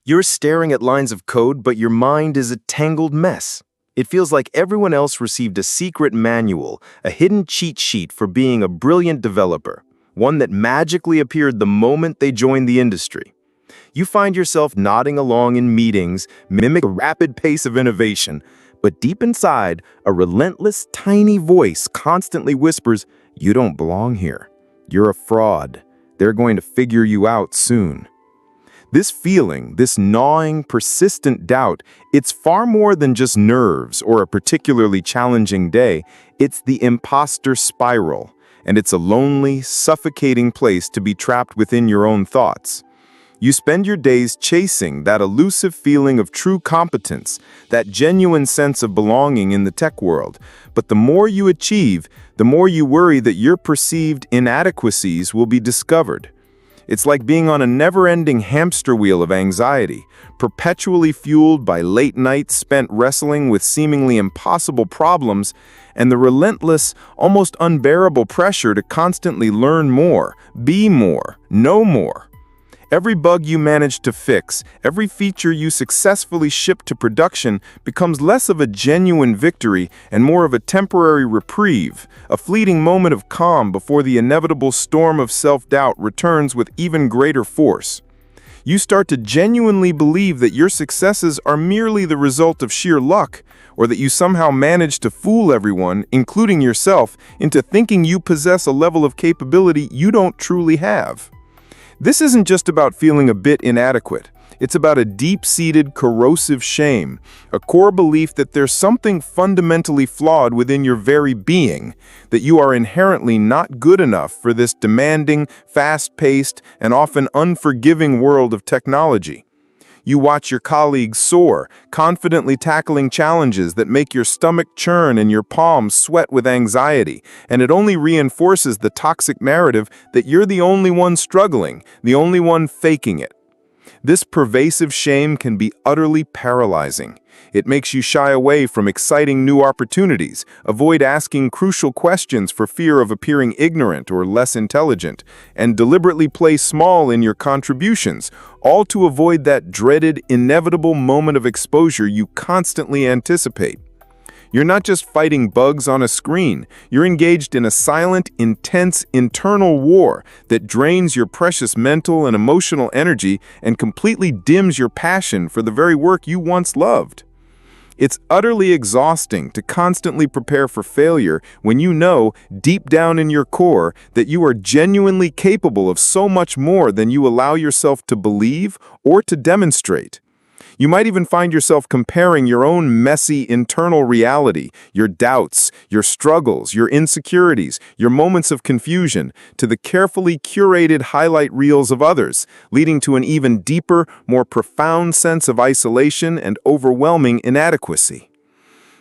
You're staring at lines of code, but your mind is a tangled mess. It feels like everyone else received a secret manual, a hidden cheat sheet for being a brilliant developer, one that magically appeared the moment they joined the industry. You find yourself nodding along in meetings, mimic a rapid pace of innovation, but deep inside, a relentless, tiny voice constantly whispers, "You don't belong here. You're a fraud. They're going to figure you out soon." This feeling, this gnawing, persistent doubt, it's far more than just nerves or a particularly challenging day. It's the imposter spiral, and it's a lonely, suffocating place to be trapped within your own thoughts. You spend your days chasing that elusive feeling of true competence, that genuine sense of belonging in the tech world. But the more you achieve, the more you worry that your perceived inadequacies will be discovered. It's like being on a never-ending hamster wheel of anxiety, perpetually fueled by late nights spent wrestling with seemingly impossible problems and the relentless, almost unbearable pressure to constantly learn more, be more, know more. Every bug you manage to fix, every feature you successfully ship to production becomes less of a genuine victory and more of a temporary reprieve, a fleeting moment of calm before the inevitable storm of self-doubt returns with even greater force. You start to genuinely believe that your successes are merely the result of sheer luck, or that you somehow managed to fool everyone, including yourself, into thinking you possess a level of capability you don't truly have. This isn't just about feeling a bit inadequate. It's about a deep-seated, corrosive shame, a core belief that there's something fundamentally flawed within your very being, that you are inherently not good enough for this demanding, fast-paced, and often unforgiving world of technology. You watch your colleagues soar, confidently tackling challenges that make your stomach churn and your palms sweat with anxiety, and it only reinforces the toxic narrative that you're the only one struggling, the only one faking it. This pervasive shame can be utterly paralyzing. It makes you shy away from exciting new opportunities, avoid asking crucial questions for fear of appearing ignorant or less intelligent, and deliberately play small in your contributions, all to avoid that dreaded, inevitable moment of exposure you constantly anticipate. You're not just fighting bugs on a screen. You're engaged in a silent, intense internal war that drains your precious mental and emotional energy and completely dims your passion for the very work you once loved. It's utterly exhausting to constantly prepare for failure when you know, deep down in your core, that you are genuinely capable of so much more than you allow yourself to believe or to demonstrate. You might even find yourself comparing your own messy internal reality, your doubts, your struggles, your insecurities, your moments of confusion, to the carefully curated highlight reels of others, leading to an even deeper, more profound sense of isolation and overwhelming inadequacy.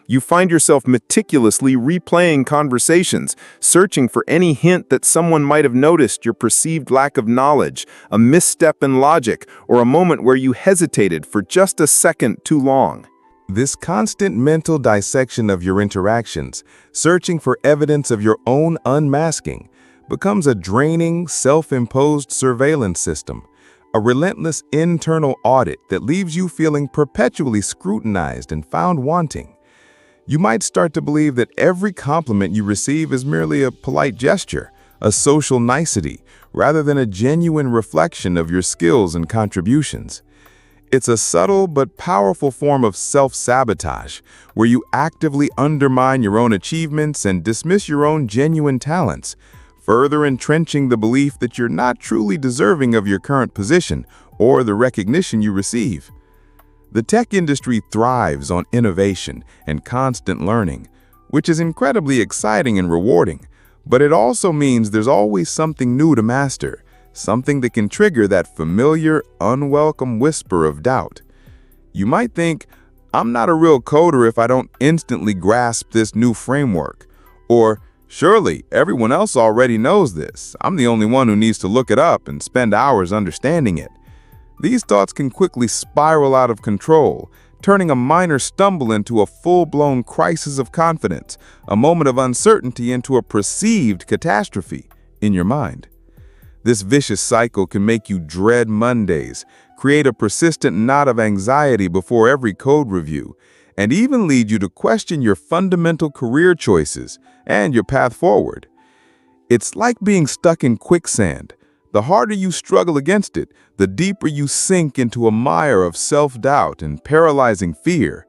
You find yourself meticulously replaying conversations, searching for any hint that someone might have noticed your perceived lack of knowledge, a misstep in logic, or a moment where you hesitated for just a second too long. This constant mental dissection of your interactions, searching for evidence of your own unmasking, becomes a draining, self-imposed surveillance system, a relentless internal audit that leaves you feeling perpetually scrutinized and found wanting. You might start to believe that every compliment you receive is merely a polite gesture, a social nicety, rather than a genuine reflection of your skills and contributions. It's a subtle but powerful form of self-sabotage, where you actively undermine your own achievements and dismiss your own genuine talents, further entrenching the belief that you're not truly deserving of your current position or the recognition you receive. The tech industry thrives on innovation and constant learning, which is incredibly exciting and rewarding, but it also means there's always something new to master, something that can trigger that familiar, unwelcome whisper of doubt. You might think, "I'm not a real coder if I don't instantly grasp this new framework," or "Surely everyone else already knows this. I'm the only one who needs to look it up and spend hours understanding it." These thoughts can quickly spiral out of control, turning a minor stumble into a full-blown crisis of confidence, a moment of uncertainty into a perceived catastrophe in your mind. This vicious cycle can make you dread Mondays, create a persistent knot of anxiety before every code review, and even lead you to question your fundamental career choices and your path forward. It's like being stuck in quicksand. The harder you struggle against it, the deeper you sink into a mire of self-doubt and paralyzing fear.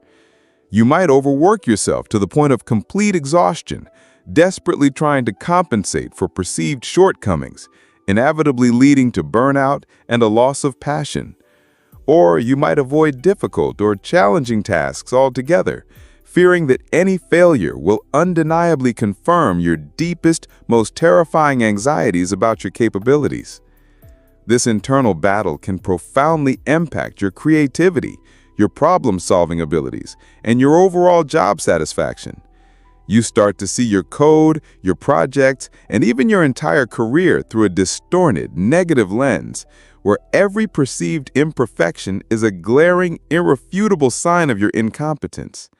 You might overwork yourself to the point of complete exhaustion, desperately trying to compensate for perceived shortcomings, inevitably leading to burnout and a loss of passion. Or you might avoid difficult or challenging tasks altogether, fearing that any failure will undeniably confirm your deepest, most terrifying anxieties about your capabilities. This internal battle can profoundly impact your creativity, your problem-solving abilities, and your overall job satisfaction. You start to see your code, your projects, and even your entire career through a distorted, negative lens, where every perceived imperfection is a glaring, irrefutable sign of your incompetence.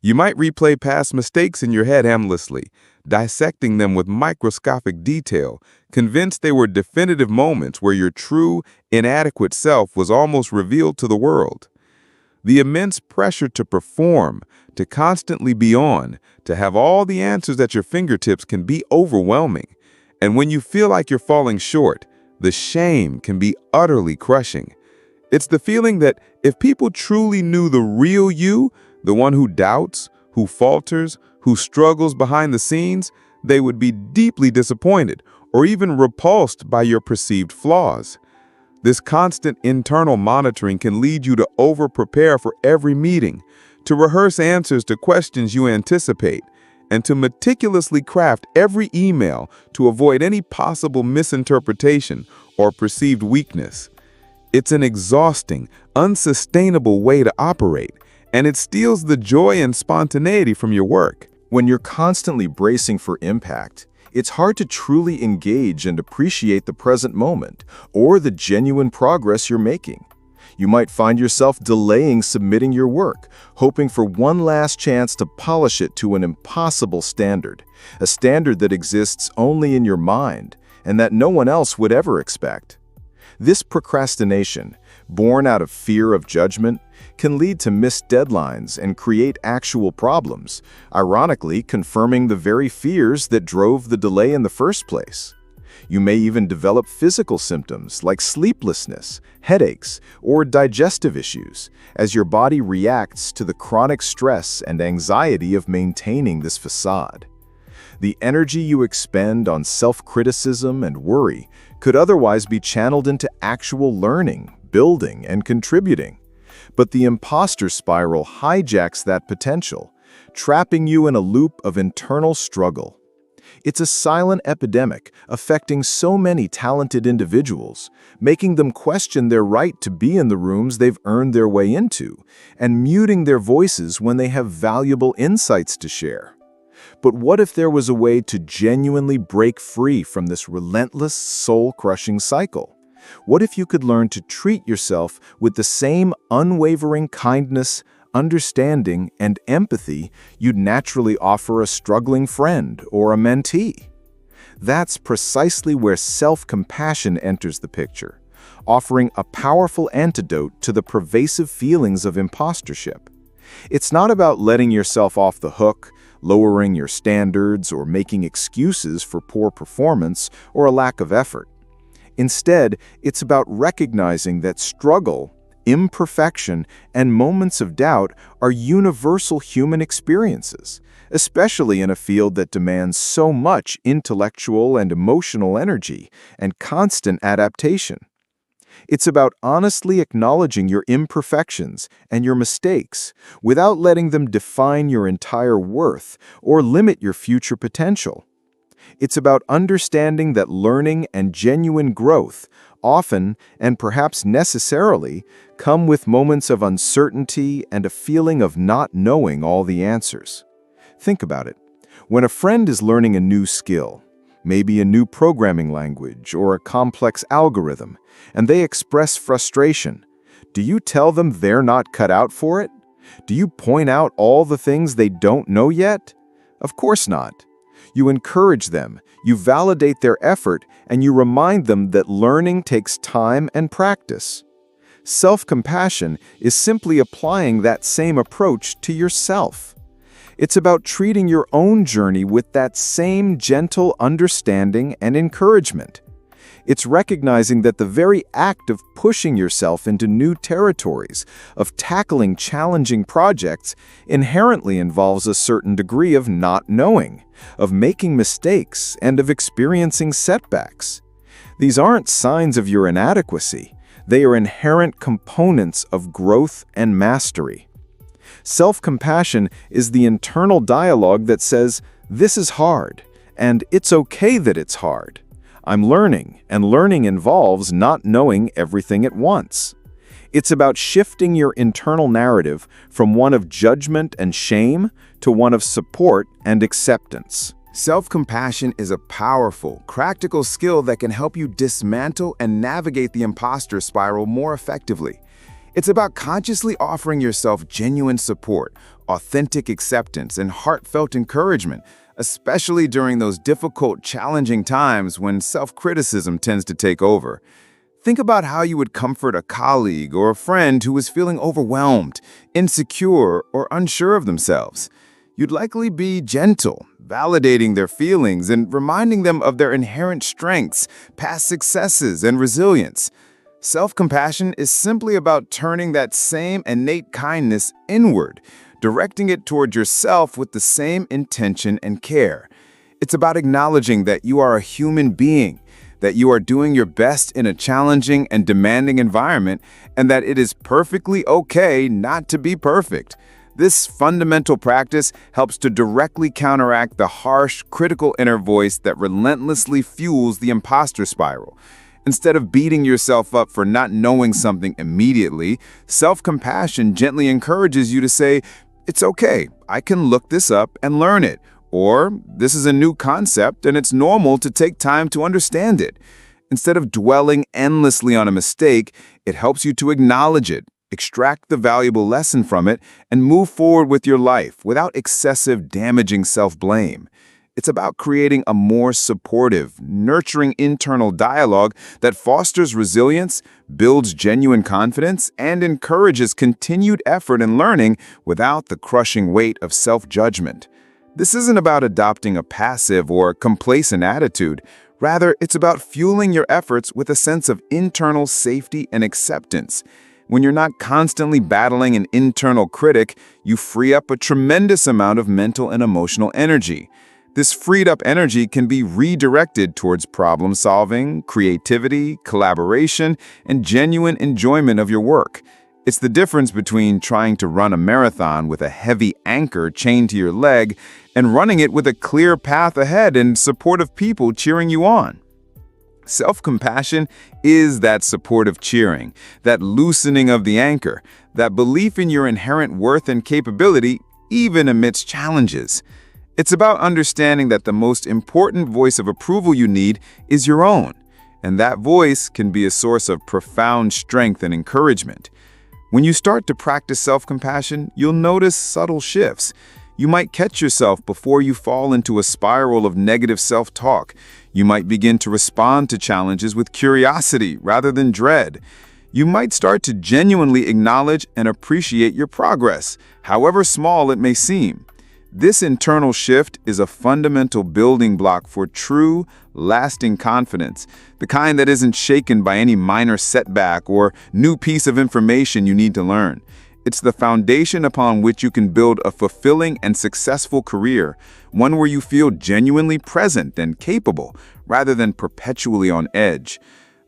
You might replay past mistakes in your head endlessly, dissecting them with microscopic detail, convinced they were definitive moments where your true, inadequate self was almost revealed to the world. The immense pressure to perform, to constantly be on, to have all the answers at your fingertips can be overwhelming. And when you feel like you're falling short, the shame can be utterly crushing. It's the feeling that if people truly knew the real you, the one who doubts, who falters, who struggles behind the scenes, they would be deeply disappointed or even repulsed by your perceived flaws. This constant internal monitoring can lead you to over-prepare for every meeting, to rehearse answers to questions you anticipate, and to meticulously craft every email to avoid any possible misinterpretation or perceived weakness. It's an exhausting, unsustainable way to operate, and it steals the joy and spontaneity from your work. When you're constantly bracing for impact, it's hard to truly engage and appreciate the present moment or the genuine progress you're making. You might find yourself delaying submitting your work, hoping for one last chance to polish it to an impossible standard, a standard that exists only in your mind and that no one else would ever expect. This procrastination, born out of fear of judgment, can lead to missed deadlines and create actual problems, ironically confirming the very fears that drove the delay in the first place. You may even develop physical symptoms like sleeplessness, headaches, or digestive issues as your body reacts to the chronic stress and anxiety of maintaining this facade. The energy you expend on self-criticism and worry could otherwise be channeled into actual learning, building, and contributing. But the imposter spiral hijacks that potential, trapping you in a loop of internal struggle. It's a silent epidemic affecting so many talented individuals, making them question their right to be in the rooms they've earned their way into, and muting their voices when they have valuable insights to share. But what if there was a way to genuinely break free from this relentless, soul-crushing cycle? What if you could learn to treat yourself with the same unwavering kindness, understanding, and empathy you'd naturally offer a struggling friend or a mentee? That's precisely where self-compassion enters the picture, offering a powerful antidote to the pervasive feelings of impostorship. It's not about letting yourself off the hook, lowering your standards, or making excuses for poor performance or a lack of effort. Instead, it's about recognizing that struggle, imperfection, and moments of doubt are universal human experiences, especially in a field that demands so much intellectual and emotional energy and constant adaptation. It's about honestly acknowledging your imperfections and your mistakes without letting them define your entire worth or limit your future potential. It's about understanding that learning and genuine growth often, and perhaps necessarily, come with moments of uncertainty and a feeling of not knowing all the answers. Think about it. When a friend is learning a new skill, maybe a new programming language or a complex algorithm, and they express frustration, do you tell them they're not cut out for it? Do you point out all the things they don't know yet? Of course not. You encourage them, you validate their effort, and you remind them that learning takes time and practice. Self-compassion is simply applying that same approach to yourself. It's about treating your own journey with that same gentle understanding and encouragement. It's recognizing that the very act of pushing yourself into new territories, of tackling challenging projects, inherently involves a certain degree of not knowing, of making mistakes, and of experiencing setbacks. These aren't signs of your inadequacy. They are inherent components of growth and mastery. Self-compassion is the internal dialogue that says, "This is hard, and it's okay that it's hard. I'm learning, and learning involves not knowing everything at once." It's about shifting your internal narrative from one of judgment and shame to one of support and acceptance. Self-compassion is a powerful, practical skill that can help you dismantle and navigate the imposter spiral more effectively. It's about consciously offering yourself genuine support, authentic acceptance, and heartfelt encouragement, especially during those difficult, challenging times when self-criticism tends to take over. Think about how you would comfort a colleague or a friend who is feeling overwhelmed, insecure, or unsure of themselves. You'd likely be gentle, validating their feelings and reminding them of their inherent strengths, past successes, and resilience. Self-compassion is simply about turning that same innate kindness inward, directing it toward yourself with the same intention and care. It's about acknowledging that you are a human being, that you are doing your best in a challenging and demanding environment, and that it is perfectly okay not to be perfect. This fundamental practice helps to directly counteract the harsh, critical inner voice that relentlessly fuels the imposter spiral. Instead of beating yourself up for not knowing something immediately, self-compassion gently encourages you to say, "It's okay, I can look this up and learn it," or "This is a new concept and it's normal to take time to understand it." Instead of dwelling endlessly on a mistake, it helps you to acknowledge it, extract the valuable lesson from it, and move forward with your life without excessive, damaging self-blame. It's about creating a more supportive, nurturing internal dialogue that fosters resilience, builds genuine confidence, and encourages continued effort and learning without the crushing weight of self-judgment. This isn't about adopting a passive or complacent attitude. Rather, it's about fueling your efforts with a sense of internal safety and acceptance. When you're not constantly battling an internal critic, you free up a tremendous amount of mental and emotional energy. This freed up energy can be redirected towards problem solving, creativity, collaboration, and genuine enjoyment of your work. It's the difference between trying to run a marathon with a heavy anchor chained to your leg and running it with a clear path ahead and supportive people cheering you on. Self-compassion is that supportive cheering, that loosening of the anchor, that belief in your inherent worth and capability, even amidst challenges. It's about understanding that the most important voice of approval you need is your own, and that voice can be a source of profound strength and encouragement. When you start to practice self-compassion, you'll notice subtle shifts. You might catch yourself before you fall into a spiral of negative self-talk. You might begin to respond to challenges with curiosity rather than dread. You might start to genuinely acknowledge and appreciate your progress, however small it may seem. This internal shift is a fundamental building block for true, lasting confidence, the kind that isn't shaken by any minor setback or new piece of information you need to learn. It's the foundation upon which you can build a fulfilling and successful career, one where you feel genuinely present and capable, rather than perpetually on edge.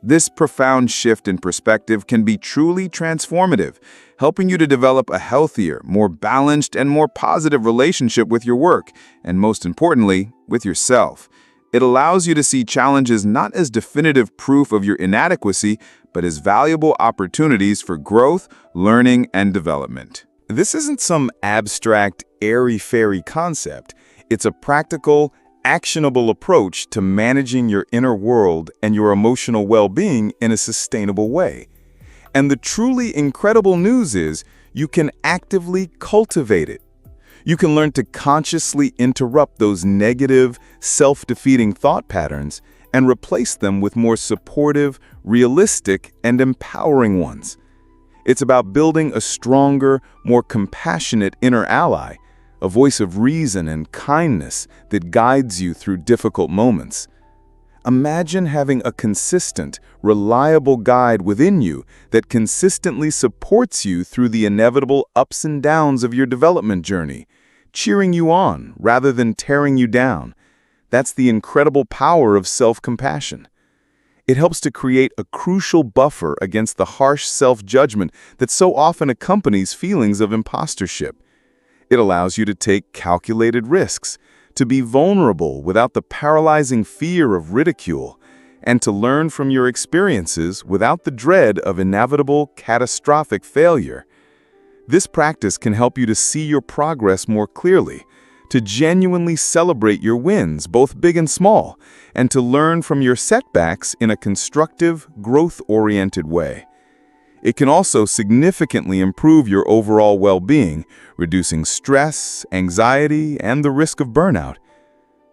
This profound shift in perspective can be truly transformative, helping you to develop a healthier, more balanced, and more positive relationship with your work, and most importantly, with yourself. It allows you to see challenges not as definitive proof of your inadequacy, but as valuable opportunities for growth, learning, and development. This isn't some abstract, airy-fairy concept. It's a practical, actionable approach to managing your inner world and your emotional well-being in a sustainable way. And the truly incredible news is you can actively cultivate it. You can learn to consciously interrupt those negative, self-defeating thought patterns and replace them with more supportive, realistic, and empowering ones. It's about building a stronger, more compassionate inner ally, a voice of reason and kindness that guides you through difficult moments. Imagine having a consistent, reliable guide within you that consistently supports you through the inevitable ups and downs of your development journey, cheering you on rather than tearing you down. That's the incredible power of self-compassion. It helps to create a crucial buffer against the harsh self-judgment that so often accompanies feelings of impostorship. It allows you to take calculated risks, to be vulnerable without the paralyzing fear of ridicule, and to learn from your experiences without the dread of inevitable, catastrophic failure. This practice can help you to see your progress more clearly, to genuinely celebrate your wins, both big and small, and to learn from your setbacks in a constructive, growth-oriented way. It can also significantly improve your overall well-being, reducing stress, anxiety, and the risk of burnout.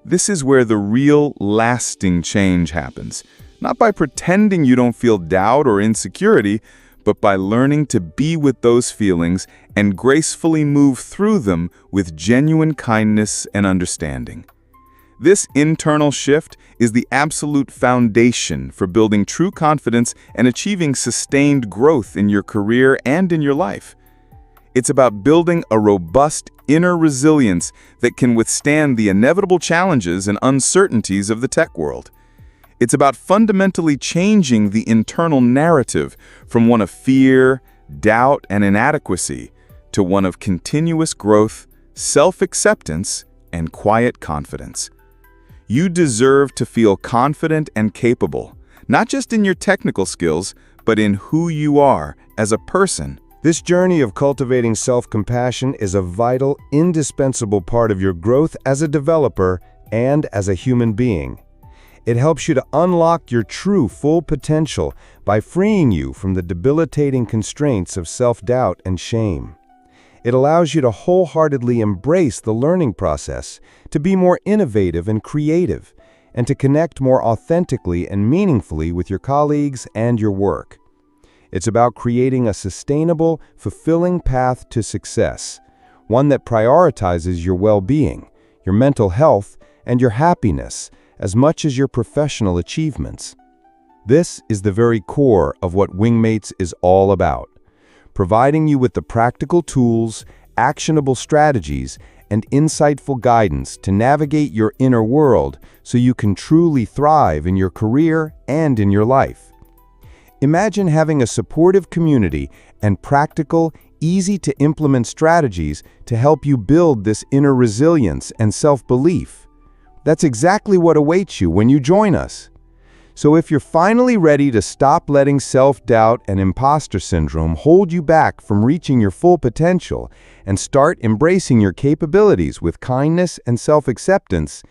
This is where the real, lasting change happens, not by pretending you don't feel doubt or insecurity, but by learning to be with those feelings and gracefully move through them with genuine kindness and understanding. This internal shift is the absolute foundation for building true confidence and achieving sustained growth in your career and in your life. It's about building a robust inner resilience that can withstand the inevitable challenges and uncertainties of the tech world. It's about fundamentally changing the internal narrative from one of fear, doubt, and inadequacy to one of continuous growth, self-acceptance, and quiet confidence. You deserve to feel confident and capable, not just in your technical skills, but in who you are as a person. This journey of cultivating self-compassion is a vital, indispensable part of your growth as a developer and as a human being. It helps you to unlock your true full potential by freeing you from the debilitating constraints of self-doubt and shame. It allows you to wholeheartedly embrace the learning process, to be more innovative and creative, and to connect more authentically and meaningfully with your colleagues and your work. It's about creating a sustainable, fulfilling path to success, one that prioritizes your well-being, your mental health, and your happiness as much as your professional achievements. This is the very core of what Wingmates is all about, providing you with the practical tools, actionable strategies, and insightful guidance to navigate your inner world so you can truly thrive in your career and in your life. Imagine having a supportive community and practical, easy-to-implement strategies to help you build this inner resilience and self-belief. That's exactly what awaits you when you join us. So if you're finally ready to stop letting self-doubt and imposter syndrome hold you back from reaching your full potential and start embracing your capabilities with kindness and self-acceptance,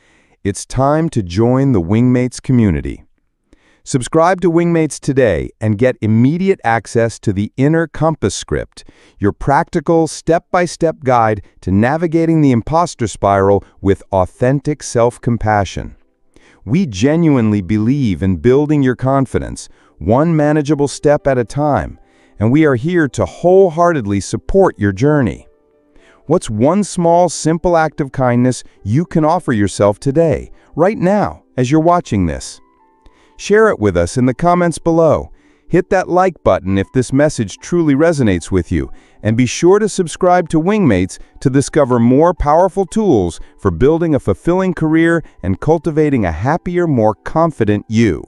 it's time to join the Wingmates community. Subscribe to Wingmates today and get immediate access to the Inner Compass Script, your practical, step-by-step guide to navigating the imposter spiral with authentic self-compassion. We genuinely believe in building your confidence, one manageable step at a time, and we are here to wholeheartedly support your journey. What's one small, simple act of kindness you can offer yourself today, right now, as you're watching this? Share it with us in the comments below. Hit that like button if this message truly resonates with you, and be sure to subscribe to Wingmates to discover more powerful tools for building a fulfilling career and cultivating a happier, more confident you.